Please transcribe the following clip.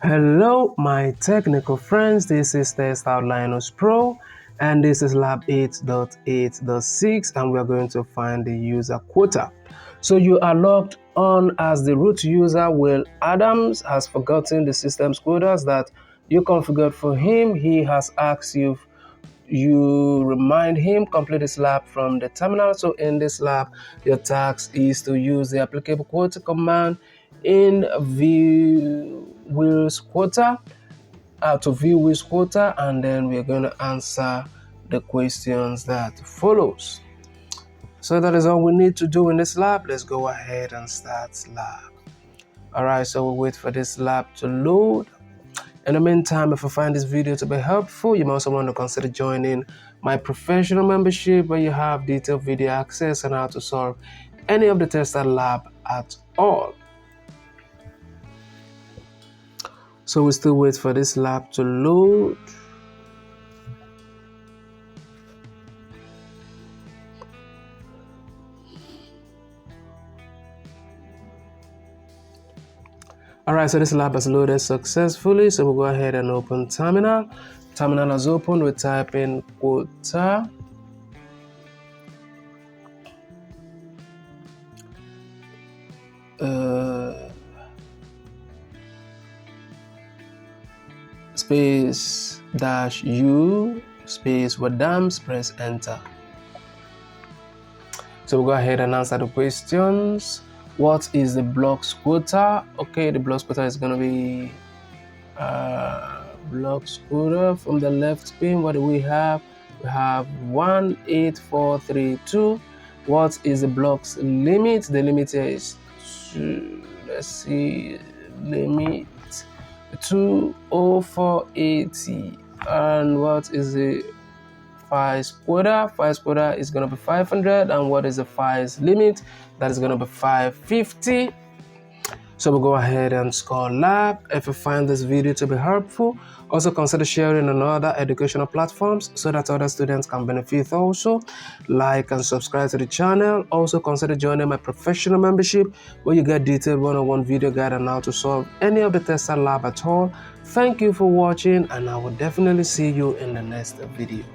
Hello, my technical friends. This is TestOut Linus Pro, and this is Lab 8.8.6, and we're going to find the user quota. So you are logged on as the root user. Will Adams has forgotten the system's quotas that you configured for him. He has asked you remind him complete this lab from the terminal. So in this lab, your task is to use the applicable quota command in view Will's quota to view Will's quota, and then we're going to answer the questions that follows. So that is all we need to do in this lab. Let's go ahead and start lab. Alright, so we'll wait for this lab to load. In the meantime, if you find this video to be helpful, you might also want to consider joining my professional membership, where you have detailed video access on how to solve any of the TestOut lab at all. So we still wait for this lab to load. Alright, so this lab has loaded successfully. So we'll go ahead and open terminal. Terminal has opened. We type in quota space -u space Wadams, press enter. So we'll go ahead and answer the questions. What is the blocks quota? Okay, the blocks quota is going to be blocks quota from the left pin. What do we have? We have 18432. What is the blocks limit? The limit here is 2. Let's see, limit 20480. And what is the files quota? Files quota is going to be 500. And what is the files limit? That is going to be 550. So we'll go ahead and score lab. If you find this video to be helpful, also consider sharing on other educational platforms so that other students can benefit also. Like and subscribe to the channel. Also consider joining my professional membership, where you get detailed one-on-one video guide on how to solve any of the TestOut lab at all. Thank you for watching, and I will definitely see you in the next video.